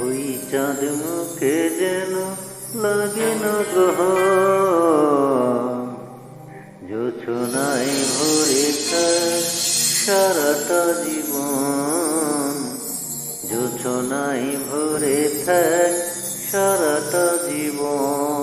ওই চাঁদ মুখে যেন লাগে না গ্রহ, জোছনায় ভরে থাক সারাটা জীবন, জোছনায় ভরে থাক সারাটা জীবন।